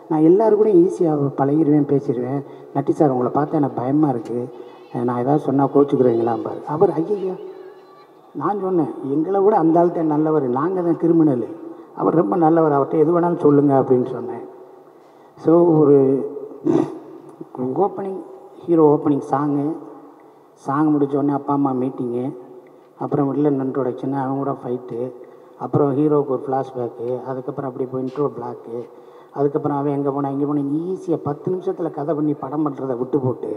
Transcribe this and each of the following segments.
நான் எல்லோரும் கூட ஈஸியாக பழகிடுவேன், பேசிடுவேன். நட்டி சார் உங்களை பார்த்தா எனக்கு பயமாக இருக்குது, நான் ஏதாவது சொன்னால் கோச்சுக்கிறீங்களாம்பார். அவர் ஐயா, நான் சொன்னேன் எங்களை விட அந்த ஆள்கிட்ட நல்லவர், நாங்கள் தான் கிரிமினல், அவர் ரொம்ப நல்லவர், அவர்கிட்ட எது வேணாலும் சொல்லுங்கள் அப்படின்னு சொன்னேன். ஸோ ஒரு ஓப்பனிங், ஹீரோ ஓப்பனிங் சாங் முடித்தோடனே அப்பா அம்மா மீட்டிங்கு, அப்புறம் வில்லன் இன்ட்ரோடக்ஷனு, அவங்க கூட ஃபைட்டு, அப்புறம் ஹீரோவுக்கு ஒரு ஃப்ளாஷ்பேக்கு, அதுக்கப்புறம் அப்படி போய் இன்ட்ரோ பிளாக்கு, அதுக்கப்புறம் அவன் எங்கே போனால் இங்கே போனால் ஈஸியாக 10 நிமிஷத்தில் கதை பண்ணி படம் பண்ணுறதை விட்டு போட்டு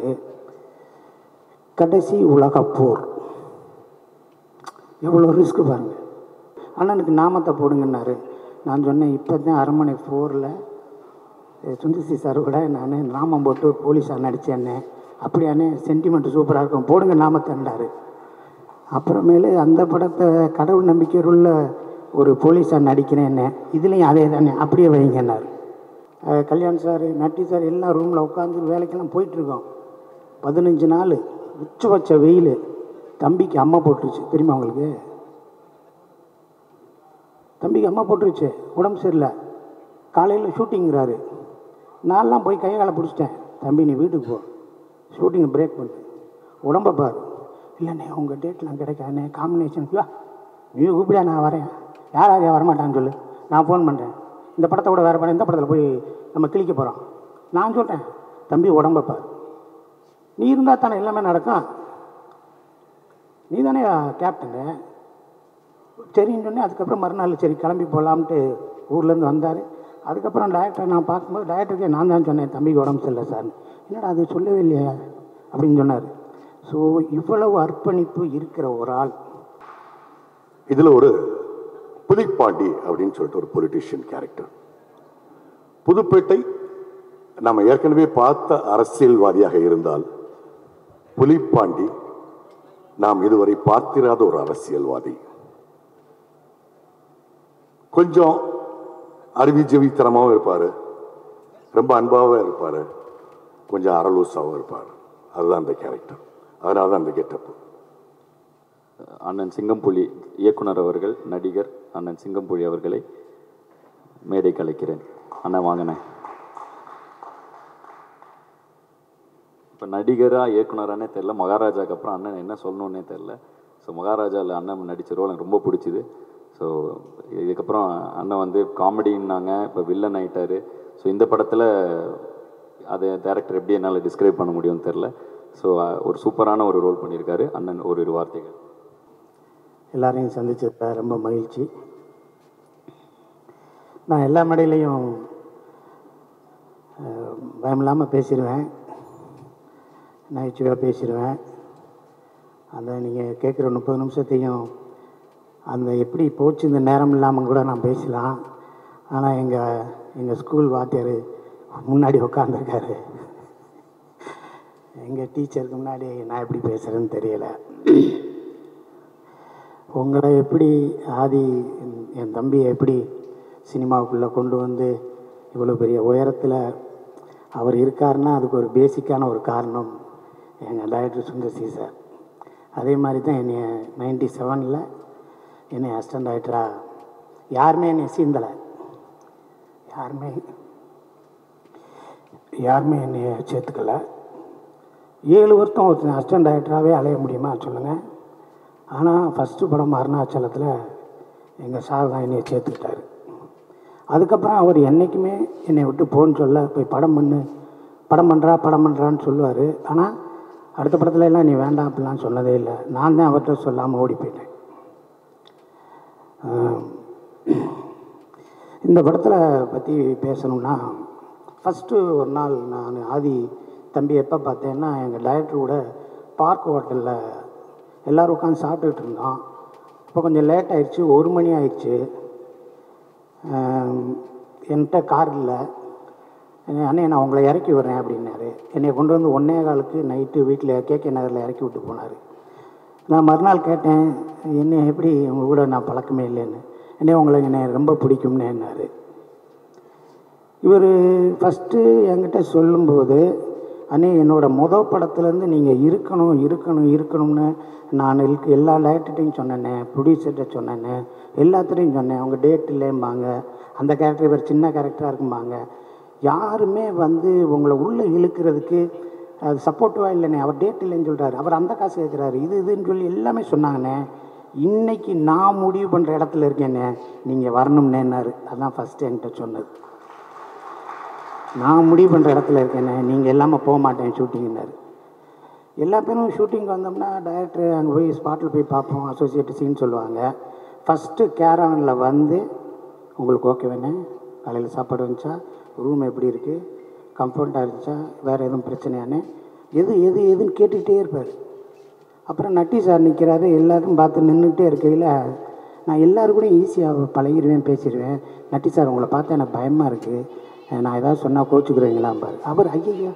கடைசி உலகப்போர் எவ்வளோ ரிஸ்க்கு பாருங்கள். அண்ணனுக்கு நாமத்தை போடுங்கன்னாரு. நான் சொன்னேன் இப்போ தான் அரண்மனை 4ல் சுந்தர்சி சார் கூட நான் நாமம் போட்டு போலீஸாக நடித்தேன்னே. அப்படியானே சென்டிமெண்ட் சூப்பராக இருக்கும், போடுங்க நாமத்தைன்றாரு. அப்புறமேலு அந்த படத்தை கடவுள் நம்பிக்கையுள்ள ஒரு போலீஸாக நடிக்கிறேன்னே, இதுலேயும் அதே தானே, அப்படியே வைங்கன்னார். கல்யாண் சார், நட்டி சார் எல்லாம் ரூமில் உட்காந்து வேலைக்கெல்லாம் போயிட்டுருக்கோம். 15 நாள் உச்சபட்ச வெயில். தம்பிக்கு அம்மா போட்டுருச்சு, தெரியுமா அவங்களுக்கு? தம்பிக்கு அம்மா போட்டுருச்சு, உடம்பு சரியில்லை, காலையில் ஷூட்டிங்கிறாரு. நான்லாம் போய் கையை காலை பிடிச்சிட்டேன், தம்பி நீ வீட்டுக்கு போ, ஷூட்டிங்கை பிரேக் பண்ணு, உடம்பை பாரு. இல்லைண்ணே உங்கள் டேட்லாம் கிடைக்காதுண்ணே, காம்பினேஷன் நீ கூப்பிடா, நான் வரேன். யார் வரமாட்டான்னு சொல்லு, நான் ஃபோன் பண்ணுறேன். இந்த படத்தை கூட வேறு படம், இந்த படத்தில் போய் நம்ம கிளிக்க போகிறோம். நான் சொல்கிறேன் தம்பி உடம்பை பாரு, நீ இருந்தால் தானே எல்லாமே நடக்கும், நீ தானே கேப்டனு. சரின்னு சொன்னேன். அதுக்கப்புறம் மறுநாள் சரி கிளம்பி போகலாம்ட்டு ஊர்லேருந்து வந்தார். அதுக்கப்புறம் டைரக்டரை நான் பார்க்கும்போது டைரக்டருக்கே நான் தான் சொன்னேன் தம்பிக்கு உடம்பு சரியில்லை சார். என்னடா அது சொல்லவே இல்லையா அப்படின்னு சொன்னார். ஸோ இவ்வளவு அர்ப்பணிப்பு இருக்கிற ஒரு ஆள். இதில் ஒரு புலிப்பாண்டி அப்படின்னு சொல்லிட்டு ஒரு பொலிட்டீஷியன் கேரக்டர். புதுப்பேட்டை நம்ம ஏற்கனவே பார்த்த அரசியல்வாதியாக இருந்தால், புலிப்பாண்டி நாம் இதுவரை பார்த்திராத ஒரு அரசியல்வாதி. கொஞ்சம் அறிவிஜவித்தனமாகவும் இருப்பார், ரொம்ப அன்பாகவும் இருப்பார், கொஞ்சம் அரலூசாகவும் இருப்பார். அதுதான் அந்த கேரக்டர், அதனால தான் அந்த கெட்டப்பு. அண்ணன் சிங்கம்புலி இயக்குனர் அவர்கள், நடிகர் அண்ணன் சிங்கம்புலி அவர்களை மேடை கலைக்கிறேன். அண்ணன் வாங்கினேன். இப்போ நடிகராக இயக்குனரானே தெரில, மகாராஜாவுக்கு அப்புறம் அண்ணன் என்ன சொல்லணுன்னே தெரில. ஸோ மகாராஜாவில் அண்ணன் நடித்த ரோல் எனக்கு ரொம்ப பிடிச்சிது. ஸோ இதுக்கப்புறம் அண்ணன் வந்து காமெடின்னாங்க, இப்போ வில்லன் ஆகிட்டார். ஸோ இந்த படத்தில் அது டேரக்டர் எப்படி என்னால் டிஸ்கிரைப் பண்ண முடியும்னு தெரில. ஸோ ஒரு சூப்பரான ஒரு ரோல் பண்ணியிருக்காரு அண்ணன். ஒரு வார்த்தைகள். எல்லாரையும் சந்திச்சத ரொம்ப மகிழ்ச்சி. நான் எல்லா மேடையிலையும் பயமில்லாமல் பேசிடுவேன், நகைச்சுவையாக பேசிடுவேன். அந்த நீங்கள் கேட்குற 30 நிமிஷத்தையும் அந்த எப்படி போச்சு இந்த நேரம் இல்லாமல் கூட நான் பேசலாம். ஆனால் எங்கள் ஸ்கூல் வாத்தியார் முன்னாடி உட்காந்துருக்காரு, எங்கள் டீச்சருக்கு முன்னாடி நான் எப்படி பேசுகிறேன்னு தெரியலை. உங்களை எப்படி ஆதி என் தம்பியை எப்படி சினிமாவுக்குள்ளே கொண்டு வந்து இவ்வளோ பெரிய உயரத்தில் அவர் இருக்காருன்னா அதுக்கு ஒரு பேசிக்கான ஒரு காரணம் எங்கள் டைரக்டர் சுந்தர்சி சார். அதே மாதிரி தான் என்னை 97 என்னை அசிஸ்டன்ட் டைரக்டராக யாருமே என்னை சீந்தலை, யாருமே என்னை சேர்த்துக்கலை. 7 வருஷம் ஒரு அசிஸ்டன்ட் டைரக்டராகவே அலைய முடியுமா சொல்லுங்கள். ஆனால் ஃபஸ்ட்டு படம் அருணாச்சலத்தில் எங்கள் சார் தான் என்னை சேர்த்துக்கிட்டார். அதுக்கப்புறம் அவர் என்றைக்குமே என்னை விட்டு போன்னு சொல்ல, போய் படம் பண்ணுறான்னு சொல்லுவார். ஆனால் அடுத்த படத்துல எல்லாம் நீ வேண்டாம் அப்படிலாம் சொன்னதே இல்லை. நான் தான் அவர்கிட்ட சொல்லாமல் ஓடி போயிட்டேன். இந்த படத்தில் பற்றி பேசணும்னா, ஃபஸ்ட்டு ஒரு நாள் நான் ஆதி தம்பி எப்போ பார்த்தேன்னா, எங்கள் டைரக்டர் கூட பார்க் ஹோட்டலில் எல்லோரும் உட்காந்து சாப்பிட்டுக்கிட்டு இருந்தோம். இப்போ கொஞ்சம் லேட் ஆகிடுச்சு, 1 மணி ஆயிடுச்சு. என்கிட்ட கார் இல்லை. அண்ணே நான் உங்களை இறக்கி விடுறேன் அப்படின்னாரு. என்னை கொண்டு வந்து 1:15 நைட்டு வீட்டில் கேகே நகரில் இறக்கி விட்டு போனார். நான் மறுநாள் கேட்டேன், என்ன எப்படி உங்கள் கூட நான் பழக்கமே இல்லைன்னு. உங்களுக்கு என்னை ரொம்ப பிடிக்கும்னேன்னாரு. இவர் ஃபஸ்ட்டு என்கிட்ட சொல்லும்போது, அண்ணே என்னோடய படத்துலேருந்து நீங்கள் இருக்கணும்னு நான் எல்லா டைரக்டர்கிட்டையும் சொன்னேன்னே, ப்ரொடியூசர்கிட்ட சொன்னேன்னே, எல்லாத்துலேயும் சொன்னேன். அவங்க டேட் இல்லைம்பாங்க, அந்த கேரக்டர் இவர் சின்ன கேரக்டராக இருக்கும்பாங்க. யாருமே வந்து உங்களை உள்ளே இழுக்கிறதுக்கு அது சப்போர்ட்டிவாக இல்லைண்ணே. அவர் டேட் இல்லைன்னு சொல்கிறாரு, அவர் அந்த காசு கேட்குறாரு, இதுன்னு சொல்லி எல்லாமே சொன்னாங்கண்ணே. இன்றைக்கி நான் முடிவு பண்ணுற இடத்துல இருக்கேண்ணே, நீங்கள் வரணும்னேன்னாரு. அதுதான் ஃபஸ்ட்டு என்கிட்ட சொன்னது. நான் முடிவு பண்ணுற இடத்துல இருக்கேண்ணே, நீங்கள் எல்லாமே போக மாட்டேன் ஷூட்டிங்னாரு. எல்லா பேரும் ஷூட்டிங் வந்தோம்னா டைரக்டர் அங்கே போய் ஸ்பாட்டில் போய் பார்ப்போம், அசோசியேட் சீன் சொல்லுவாங்க. ஃபஸ்ட்டு கேரவனில் வந்து உங்களுக்கு ஓகே வேணே, காலையில் சாப்பாடு வந்துச்சா, ரூம் எப்படி இருக்குது, கம்ஃபர்ட்டாக இருந்துச்சா, வேறு எதுவும் பிரச்சனையானே, எதுன்னு கேட்டுக்கிட்டே இருப்பார். அப்புறம் நட்டி சார் நிற்கிறாரு, எல்லாருக்கும் பார்த்து நின்றுக்கிட்டே இருக்கையில் நான் எல்லோரும் கூட ஈஸியாக பழகிடுவேன், பேசிடுவேன். நட்டி சார் உங்களை பார்த்தா எனக்கு பயமாக இருக்குது, நான் ஏதாவது சொன்னால் கோச்சுக்கிறீங்களாம்பார். அவர் ஐயா,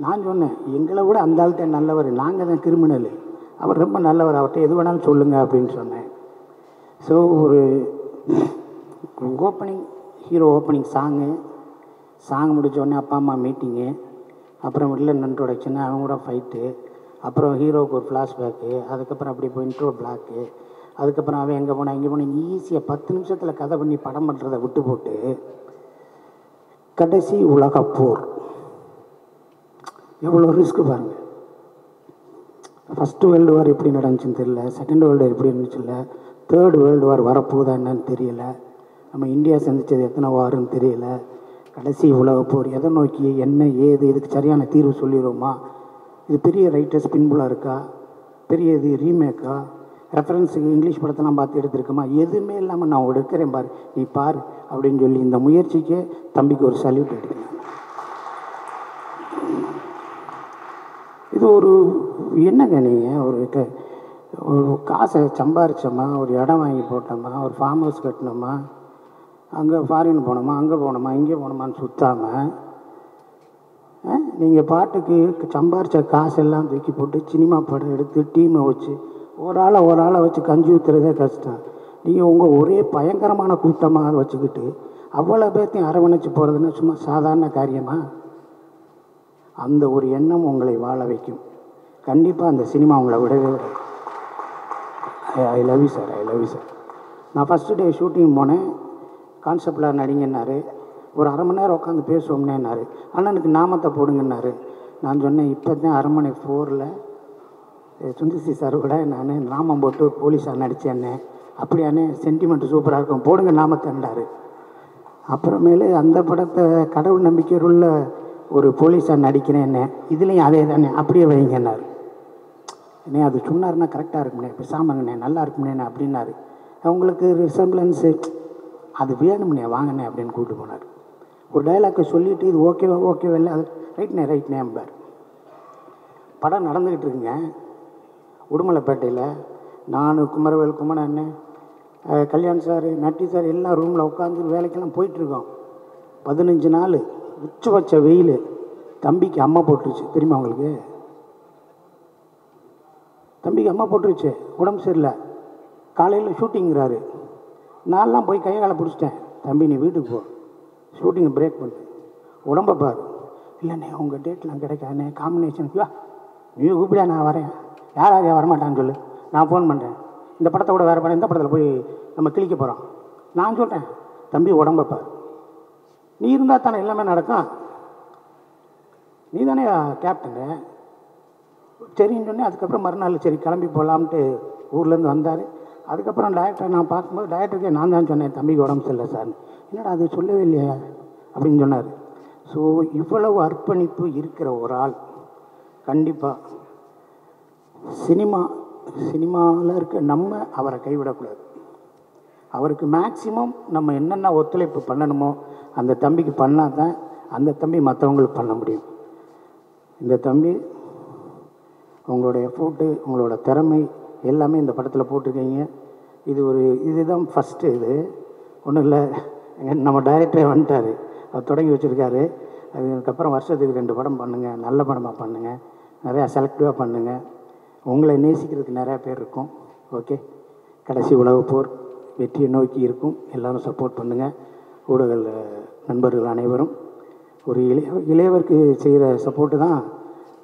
நான் சொன்னேன் எங்களை விட அந்த ஆள்கிட்ட நல்லவர், நாங்கள் தான் கிரிமினல், அவர் ரொம்ப நல்லவர், அவர்கிட்ட எது வேணாலும் சொல்லுங்கள் அப்படின்னு சொன்னேன். ஸோ ஒரு ஓப்பனிங் ஹீரோ ஓப்பனிங் சாங் முடித்தோடனே அப்பா அம்மா மீட்டிங்கு, அப்புறம் வில்லன் இன்ட்ரோடக்ஷனு, அவங்க கூட ஃபைட்டு, அப்புறம் ஹீரோவுக்கு ஒரு ஃப்ளாஷ்பேக்கு, அதுக்கப்புறம் அப்படி போய் இன்ட்ரோ பிளாக்கு, அதுக்கப்புறம் அவன் எங்கே போனால் இங்கே போனேன் ஈஸியாக 10 நிமிஷத்தில் கதை பண்ணி படம் பண்ணுறதை விட்டு போட்டு கடைசி உலகப்போர் எவ்வளோ ரிஸ்க்கு பாருங்கள். ஃபஸ்ட்டு வேர்ல்டு வார் எப்படி நடந்துச்சுன்னு தெரியல, செகண்ட் வேர்ல்டு வார் எப்படி இருந்துச்சு இல்லை, தேர்ட் வேர்ல்டு வார் வரப்போகுதா என்னன்னு தெரியல, நம்ம இந்தியா சந்தித்தது எத்தனை வாருன்னு தெரியல. கடைசி உலகப்போர் எதை நோக்கி, என்ன ஏது, இதுக்கு சரியான தீர்வு சொல்லிடுவோமா, இது பெரிய ரைட்டர்ஸ் பின்புலாக இருக்கா, பெரிய இது ரீமேக்கா, ரெஃபரன்ஸுக்கு இங்கிலீஷ் படத்தெல்லாம் பார்த்து எடுத்துருக்கோமா, எதுவுமே இல்லாமல் நான் எடுக்கிறேன் பாரு, நீ பார் அப்படின்னு சொல்லி இந்த முயற்சிக்கே தம்பிக்கு ஒரு சல்யூட் எடுக்கிறேன். இது ஒரு என்னங்க, நீங்கள் ஒரு காசை சம்பாரிச்சோமா, ஒரு இடம் வாங்கி போட்டோமா, ஒரு ஃபார்ம் ஹவுஸ் கட்டினோமா, அங்கே ஃபாரின் போனோமா, அங்கே போனோமா, இங்கே போனோமான்னு சுற்றாமல் நீங்கள் பாட்டுக்கு சம்பாரித்த காசெல்லாம் தூக்கி போட்டு சினிமா படம் எடுத்து டீமை வச்சு ஒரு ஆளை வச்சு கஞ்சி ஊற்றுறதே கஷ்டம். நீங்கள் உங்கள் ஒரே பயங்கரமான கூட்டமாக வச்சுக்கிட்டு அவ்வளோ பேர்த்தையும் அரவணைச்சு போகிறதுன்னா சும்மா சாதாரண காரியமா? அந்த ஒரு எண்ணம் உங்களை வாழ வைக்கும். கண்டிப்பாக அந்த சினிமா உங்களை விடவே விடாது. I love you sir, I love you sir. நான் ஃபஸ்ட்டு டே ஷூட்டிங் போனேன், கான்செப்டில் நடிங்கன்னாரு, ஒரு அரை மணி நேரம் உட்காந்து பேசுவோம்னேன்னாரு, அண்ணனுக்கு நாமத்தை போடுங்கன்னாரு. நான் சொன்னேன் இப்போ தான் அரண்மனை 4ல் சுந்தர்சி சார் கூட நான் நாமம் போட்டு போலீஸாக நடித்தேன்னே, அப்படியானே சென்டிமெண்ட் சூப்பராக இருக்கும், போடுங்க நாமத்தைன்றாரு. அப்புறமேலு அந்த படத்தை கடவுள் நம்பிக்கையுள்ள ஒரு போலீஸாக நடிக்கிறேன்னே, இதுலேயும் அதே தானே, அப்படியே வைங்கன்னாரு. என்னே அது சொன்னார்னா கரெக்டாக இருக்கும்னே, பேசாமங்கண்ணே நல்லா இருக்கும்னே அப்படின்னாரு. அவங்களுக்கு ரிசம்பிளன்ஸு அது வேணும்னே வாங்கண்ணே அப்படின்னு கூப்பிட்டு போனார். ஒரு டைலாக்கை சொல்லிவிட்டு இது ஓகேவா இல்லை, அது ரைட்னே அம்பார். படம் நடந்துக்கிட்டு இருக்குங்க உடுமலைப்பேட்டையில். நான் குமரவேல் குமரன் அண்ணன், கல்யாண் சார், நட்டி சார் எல்லாம் ரூமில் உட்காந்து வேலைக்கெல்லாம் போயிட்டுருக்கோம். 15 நாள் உச்சபட்ச வெயில். தம்பிக்கு அம்மா போட்டுருச்சு தெரியுமா உங்களுக்கு? தம்பிக்கு அம்மா போட்டுருச்சு, உடம்பு சரியில்லை, காலையில் ஷூட்டிங்கிறாரு. நான்லாம் போய் கையை பிடிச்சிட்டேன், தம்பி நீ வீட்டுக்கு போ, ஷூட்டிங்கை பிரேக் பண்ணு, உடம்பை பாரு. இல்லைண்ணே உங்கள் டேட்லாம் கிடைக்காதுண்ணே, காம்பினேஷன் வா நீ கூப்பிடா, நான் வரேன். யாராவது வரமாட்டான்னு சொல்லு, நான் ஃபோன் பண்ணுறேன், இந்த படத்தை கூட வேறு படம், இந்த படத்தில் போய் நம்ம கிளிக்க போகிறோம். நான் சொல்கிறேன் தம்பி உடம்பை பாரு, நீ இருந்தால் தானே எல்லாமே நடக்கும், நீ தானே கேப்டனு. சரின்னு சொன்னேன். அதுக்கப்புறம் மறுநாள் சரி கிளம்பி போகலாம்ட்டு ஊர்லேருந்து வந்தார். அதுக்கப்புறம் டைரக்டரை நான் பார்க்கும்போது டைரக்டருக்கே நான் தான் சொன்னேன் தம்பிக்கு உடம்பு சரியில்லை சார். என்னடா அது சொல்லவே இல்லையா அப்படின்னு சொன்னார். ஸோ இவ்வளவு அர்ப்பணிப்பு இருக்கிற ஒரு ஆள் கண்டிப்பாக சினிமாவில் இருக்க நம்ம அவரை கைவிடக்கூடாது. அவருக்கு மேக்சிமம் நம்ம என்னென்ன ஒத்துழைப்பு பண்ணணுமோ அந்த தம்பிக்கு பண்ணால் தான் அந்த தம்பி மற்றவங்களுக்கு பண்ண முடியும். இந்த தம்பி உங்களோட எஃபோர்ட்டு, உங்களோட திறமை எல்லாமே இந்த படத்தில் போட்டிருக்கீங்க. இதுதான் ஃபஸ்ட்டு. இது ஒன்றும் இல்லை, நம்ம டைரக்டரே வந்துட்டார், அவர் தொடங்கி வச்சுருக்காரு. அதுக்கப்புறம் வருஷத்துக்கு 2 படம் பண்ணுங்கள், நல்ல படமாக பண்ணுங்கள், நிறையா செலக்டிவாக பண்ணுங்கள், உங்களை நேசிக்கிறதுக்கு நிறையா பேர் இருக்கும். ஓகே, கடைசி உலகப்போர் வெற்றியை நோக்கி இருக்கும். எல்லோரும் சப்போர்ட் பண்ணுங்கள். ஊடக நண்பர்கள் அனைவரும் ஒரு இளையவருக்கு செய்கிற சப்போர்ட்டு தான்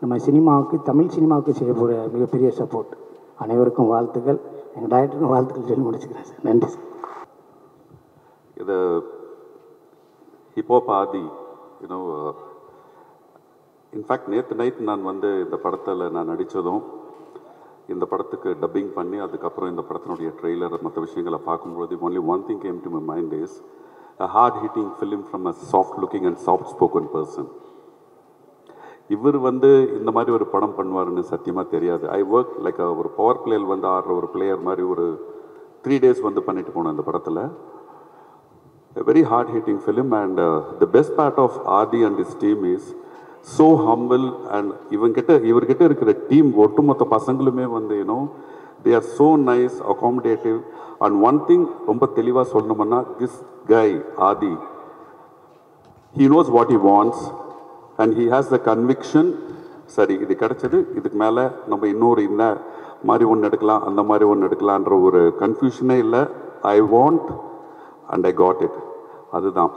நம்ம சினிமாவுக்கு, தமிழ் சினிமாவுக்கு செய்ய போகிற மிகப்பெரிய சப்போர்ட். அனைவருக்கும் வாழ்த்துக்கள். எங்கள் டைரக்டருக்கும் வாழ்த்துக்கள் சொல்லி முடிச்சுக்கிறேன் சார். நன்றி சார். இது ஹிப்ஹாப் ஆதி யூனோ இன்ஃபேக்ட் நேற்று நைட் நான் வந்து இந்த படத்தில் நான் நடித்ததும் இந்த படத்துக்கு டப்பிங் பண்ணி அதுக்கப்புறம் இந்த படத்தினுடைய ட்ரெய்லர் மற்ற விஷயங்களை பார்க்கும்போது only one thing came to my mind is a hard hitting film from a soft looking and soft spoken person. இவர் வந்து இந்த மாதிரி ஒரு படம் பண்ணுவாருன்னு சத்தியமாக தெரியாது. ஐ ஒர்க் லைக் ஒரு பவர் பிளேயர் வந்து ஆடுற ஒரு பிளேயர் மாதிரி ஒரு 3 days வந்து பண்ணிட்டு போனேன் இந்த படத்தில். A very hard hitting film and the best part of Adi and his team is so humble and இவர்கிட்ட இருக்கிற டீம் ஒட்டுமொத்த பசங்களுமே வந்து they are so nice, accommodative and one thing ரொம்ப தெளிவாக சொல்லணும்னா this guy Adi, he knows what he wants and he has the conviction. சரி இது கிடைச்சது, இதுக்கு மேலே நம்ம இன்னொரு இந்த மாதிரி ஒன்று எடுக்கலாம் அந்த மாதிரி ஒன்று எடுக்கலான்ற ஒரு கன்ஃபியூஷனே இல்லை. I want and I got it, அதுதான்.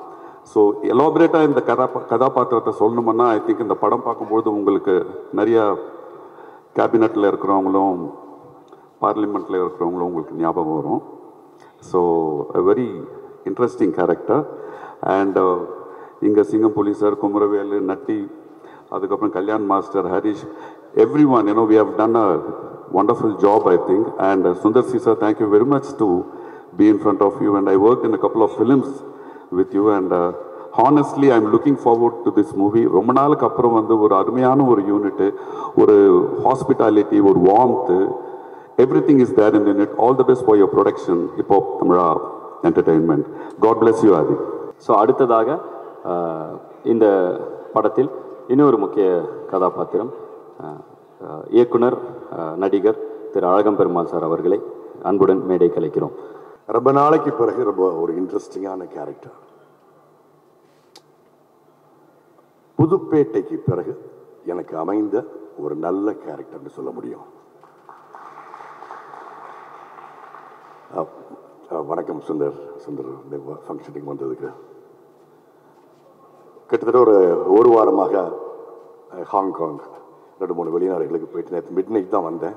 ஸோ எலாபரேட்டாக இந்த கதாபாத்திரத்தை சொல்லணும்னா ஐ திங்க் இந்த படம் பார்க்கும்போது உங்களுக்கு நிறைய கேபினட்டில் இருக்கிறவங்களும் பார்லிமெண்ட்டில் இருக்கிறவங்களும் உங்களுக்கு ஞாபகம் வரும். So a very interesting character and இங்கே சிங்கம்புலி சார், குமரவேலு, நட்டி, அதுக்கப்புறம் Kalyan master, Harish, everyone, we have done a wonderful job I think. And Sundar C sir, thank you very much to be in front of you and I worked in a couple of films with you and honestly I'm looking forward to this movie. ரொம்ப நாளுக்கு அப்புறம் வந்து ஒரு அருமையான ஒரு unit, ஒரு hospitality, ஒரு வார்ம்த்து, everything is there in the unit. All the best for your production, Hip Hop Tamara Entertainment. God bless you Adi. So அடுத்ததாக இந்த படத்தில் இன்னொரு முக்கிய கதாபாத்திரம் இயக்குனர் நடிகர் திரு அழகம்பெருமாள் சார் அவர்களை அன்புடன் மேடை கலைக்கிறோம். ரொம்ப நாளைக்கு பிறகு ரொம்ப ஒரு இன்ட்ரெஸ்டிங்கான கேரக்டர். புதுப்பேட்டைக்கு பிறகு எனக்கு அமைந்த ஒரு நல்ல கேரக்டர்னு சொல்ல முடியும். வணக்கம் சுந்தர் ஃபங்க்ஷனுக்கு வந்ததுக்கு. கிட்டத்தட்ட ஒரு வாரமாக ஹாங்காங் 2-3 வெளிநாடுகளுக்கு போயிட்டு நேற்று மிட் நைட் தான் வந்தேன்.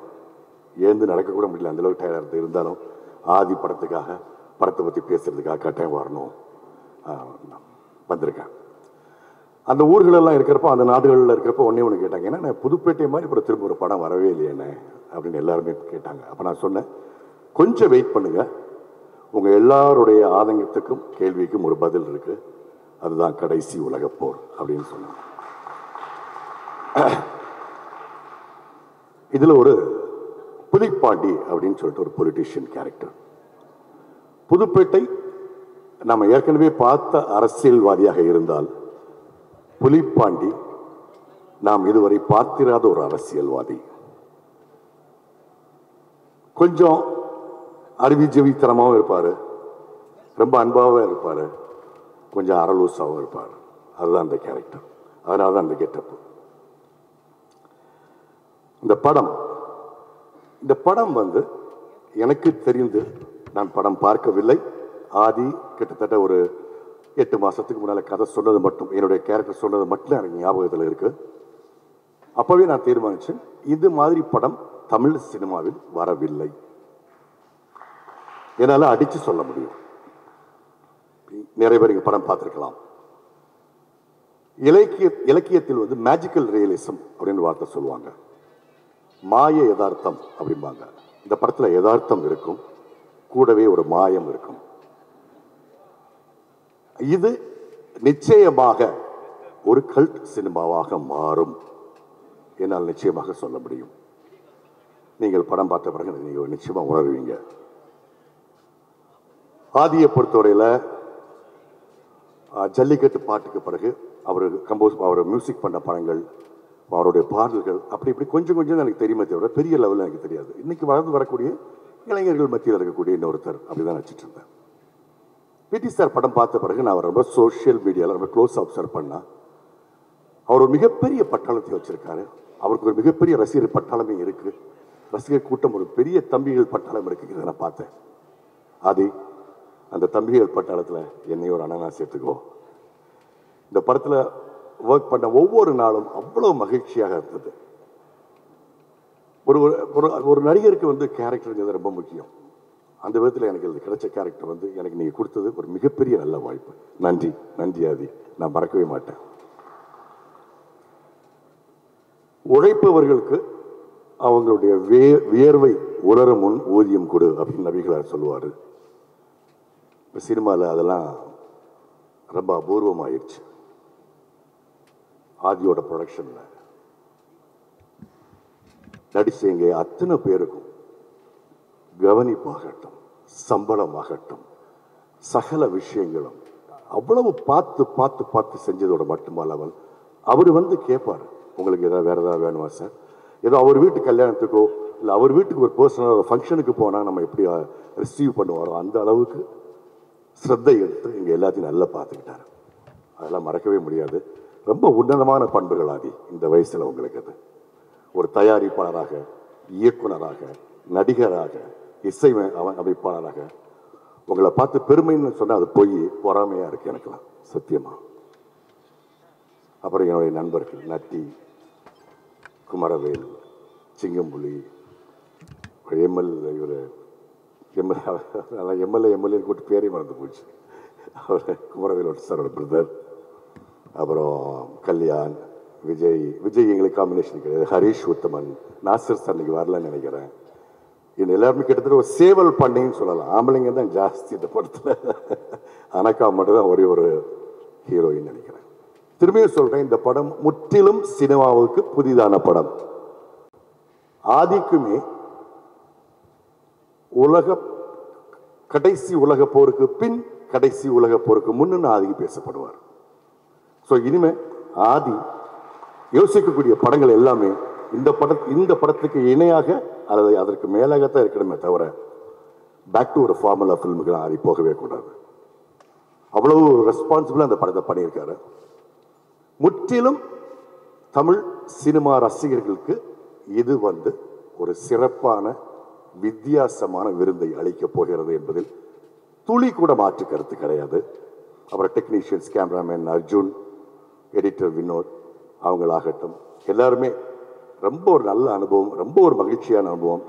எழுந்து நடக்கக்கூட முடியல, அந்தளவுக்கு டயர்டாக இருந்தாலும் ஆதி படத்தை பற்றி பேசுகிறதுக்காக கட்டாயம் வரணும் வந்திருக்கேன். அந்த ஊர்களெல்லாம் இருக்கிறப்போ, அந்த நாடுகளில் இருக்கிறப்போ ஒன்று கேட்டாங்க, ஏன்னா புதுப்பேட்டை மாதிரி இப்போ திரும்ப ஒரு படம் வரவே இல்லையேண்ணே அப்படின்னு எல்லாருமே கேட்டாங்க. அப்போ நான் சொன்னேன், கொஞ்சம் வெயிட் பண்ணுங்க, உங்கள் எல்லாருடைய ஆதங்கத்துக்கும் கேள்விக்கும் ஒரு பதில் இருக்கு, அதுதான் கடைசி உலகப்போர் அப்படின்னு சொன்னாங்க. இதில் ஒரு புலிப்பாண்டி அப்படின்னு சொல்லிட்டு ஒரு பொலிட்டீஷியன் கேரக்டர். புதுப்பேட்டை நம்ம ஏற்கனவே பார்த்த அரசியல்வாதியாக இருந்தால், புலிப்பாண்டி நாம் இதுவரை பார்த்திராத ஒரு அரசியல்வாதி. கொஞ்சம் அறிவிஜவித்தனமாகவும் இருப்பார், ரொம்ப அன்பாகவும் இருப்பார், கொஞ்சம் அரலூசாகவும் இருப்பார். அதுதான் அந்த கேரக்டர், அதனால தான் அந்த கெட்டப்பு. இந்த படம் வந்து எனக்கு தெரிந்து நான் படம் பார்க்கவில்லை. ஆதி கிட்டத்தட்ட ஒரு 8 மாதத்துக்கு முன்னால் கதை சொன்னது மட்டும், என்னுடைய கேரக்டர் சொன்னது மட்டும் எனக்கு ஞாபகத்தில் இருக்கு. அப்போவே நான் தீர்மானிச்சேன், இது மாதிரி படம் தமிழ் சினிமாவில் வரவில்லை, என்னால் அடித்து சொல்ல முடியும். நிறைய பேர் இங்கே படம் பார்த்துருக்கலாம். இலக்கியத்தில் வந்து மேஜிக்கல் ரியலிசம் அப்படின்னு வார்த்தை சொல்லுவாங்க, மாய யதார்த்தம் அப்படிம்பாங்க. இந்த படத்தில் யதார்த்தம் இருக்கும், கூடவே ஒரு மாயம் இருக்கும். இது நிச்சயமாக ஒரு கல்ட் சினிமாவாக மாறும், என்னால் நிச்சயமாக சொல்ல முடியும். நீங்கள் படம் பார்த்த பிறகு நீங்கள் நிச்சயமாக உணர்வீங்க. ஆதியை பொறுத்தவரையில் ஜல்லிக்கட்டு பாட்டுக்கு பிறகு அவர் மியூசிக் பண்ண படங்கள், அவருடைய பாடல்கள் அப்படி இப்படி கொஞ்சம் கொஞ்சம் எனக்கு தெரியுமே தவிர பெரிய லெவலில் எனக்கு தெரியாது. இன்னைக்கு வளர்ந்து வரக்கூடிய இளைஞர்கள் மத்தியில் இருக்கக்கூடிய இன்னொருத்தர் அப்படிதான் வச்சுட்டு இருந்தேன். பிடி சார் படம் பார்த்த பிறகு நான் ரொம்ப சோஷியல் மீடியாவில் ரொம்ப க்ளோஸ் அப்சர்வ் பண்ணா, அவர் ஒரு மிகப்பெரிய பட்டாளத்தை வச்சிருக்காரு. அவருக்கு ஒரு மிகப்பெரிய ரசிகர் பட்டாளமே இருக்கு, ரசிகர் கூட்டம் ஒரு பெரிய தம்பிகள் பட்டாளம் இருக்குங்கிறத நான் பார்த்தேன். ஆதி, அந்த தம்பிகள் பட்டாளத்தில் என்னையும் ஒரு அண்ணனா சேர்த்துக்கோ. இந்த படத்தில் ஒர்க் பண்ண ஒவ்வொரு நாளும் அவ்வளோ மகிழ்ச்சியாக இருந்தது. ஒரு நடிகருக்கு வந்து கேரக்டருங்கிறது ரொம்ப முக்கியம். அந்த விதத்தில் எனக்கு இது கிடைச்ச கேரக்டர் வந்து எனக்கு நீங்கள் கொடுத்தது ஒரு மிகப்பெரிய நல்ல வாய்ப்பு. நன்றி ஆதி, நான் மறக்கவே மாட்டேன். உழைப்பவர்களுக்கு அவங்களுடைய வியர்வை உலரும் முன் ஊதியம் கொடு அப்படின்னு நபிகளார் சொல்லுவார். இப்போ சினிமாவில் அதெல்லாம் ரொம்ப அபூர்வமாயிடுச்சு. ஆதியோட ப்ரொடக்ஷனில் நடிச்சவங்க அத்தனை பேருக்கும் கவனிப்பாகட்டும், சம்பளமாகட்டும், சகல விஷயங்களும் அவ்வளவு பார்த்து பார்த்து பார்த்து செஞ்சதோட மட்டுமல்லாமல் அவர் வந்து கேட்பார், உங்களுக்கு ஏதாவது வேறு ஏதாவது வேணுமா சார், ஏதோ அவர் வீட்டு கல்யாணத்துக்கோ இல்லை அவர் வீட்டுக்கு ஒரு பர்சனல் ஃபங்க்ஷனுக்கு போனால் நம்ம எப்படி ரிசீவ் பண்ணுவாரோ அந்த அளவுக்கு ஸ்ரத்தை எடுத்து இங்கே எல்லாத்தையும் நல்லா பார்த்துக்கிட்டாரு. அதெல்லாம் மறக்கவே முடியாது. ரொம்ப உன்னதமான பண்புகள் ஆதி இந்த வயசில் உங்களுக்கு. அது ஒரு தயாரிப்பாளராக, இயக்குனராக, நடிகராக, இசை அமைப்பாளராக உங்களை பார்த்து பெருமைன்னு சொன்னால் அது போய் பொறாமையாக இருக்குது எனக்குலாம் சத்தியமாக. அப்புறம் என்னுடைய நண்பர்கள் நட்டி, குமரவேல், சிங்கம்புலி, எம்எல்ஏ கூட்டு பேரே மறந்து போச்சு. அவர் குமரவேலோட சாரோட பிரதர். அப்புறம் கல்யாண், விஜய் எங்களுக்கு காம்பினேஷன் கிடையாது. ஹரீஷ் உத்தமன், நாசர் சார் இன்னைக்கு வரலன்னு நினைக்கிறேன். இந்த எல்லாருமே கிட்டத்தட்ட ஒரு சேவல் பண்ணைன்னு சொல்லலாம். ஆம்பளைங்க தான் ஜாஸ்தி இந்த படத்தில். அனக்கா மட்டும் தான் ஒரே ஒரு ஹீரோயின் நினைக்கிறேன். திரும்பியும் சொல்கிறேன், இந்த படம் முற்றிலும் சினிமாவுக்கு புதிதான படம். ஆதிக்குமே கடைசி உலக போருக்கு பின், கடைசி உலக போருக்கு முன்னு ஆதிக்கு பேசப்படுவார். ஸோ இனிமே ஆதி யோசிக்கக்கூடிய படங்கள் எல்லாமே இந்த படத்துக்கு இணையாக அல்லது அதற்கு மேலாகத்தான் இருக்கணுமே தவிர பேக் டு ஒரு ஃபார்முலா ஃபில்முக்கு ஆதி போகவே கூடாது. அவ்வளவு ரெஸ்பான்சிபிளாக அந்த படத்தை பண்ணியிருக்காரு. முற்றிலும் தமிழ் சினிமா ரசிகர்களுக்கு இது வந்து ஒரு சிறப்பான வித்தியாசமான விருந்தை அளிக்கப் போகிறது என்பதில் துளி கூட மாற்று கருத்து கிடையாது. அப்புறம் technicians, cameraman Arjun, editor Vinod அவங்களாகட்டும் எல்லாருமே ரொம்ப ஒரு நல்ல அனுபவம், ரொம்ப ஒரு மகிழ்ச்சியான அனுபவம்.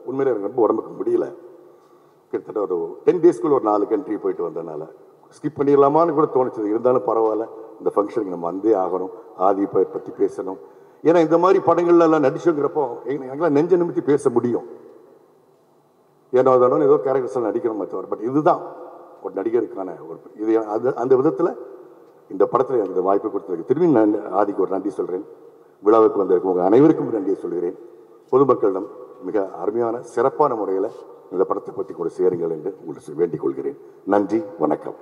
உண்மையிலே எனக்கு ரொம்ப உடம்புக்கு முடியல. கிட்டத்தட்ட ஒரு 10 டேஸ்க்குள்ள ஒரு 4 கண்ட்ரி போயிட்டு வந்ததுனால ஸ்கிப் பண்ணிடலாமான்னு கூட தோணுச்சது. இருந்தாலும் பரவாயில்ல, இந்த ஃபங்க்ஷனுக்கு நம்ம வந்தே ஆகணும், ஆதி பற்றி பேசணும். ஏன்னா இந்த மாதிரி படங்கள்லாம் நடிச்சுங்கிறப்போ எங்களால் நெஞ்ச நிமித்தி பேச முடியும். ஏன்னா அதோட ஏதோ கேரக்டர்ஸ் நடிக்கணும் தவிர, பட் இதுதான் ஒரு நடிகருக்கான ஒரு இது. அந்த விதத்தில் இந்த படத்தில் எனக்கு இந்த வாய்ப்பு கொடுத்ததுக்கு திரும்பி நான் ஆதிக்கு ஒரு நன்றி சொல்கிறேன். விழாவுக்கு வந்திருக்கும் உங்கள் அனைவருக்கும் நன்றியை சொல்கிறேன். பொதுமக்களிடம் மிக அருமையான சிறப்பான முறையில் இந்த படத்தை பற்றி கூட சேருங்கள் என்று உங்களுக்கு வேண்டிக் கொள்கிறேன். நன்றி, வணக்கம்.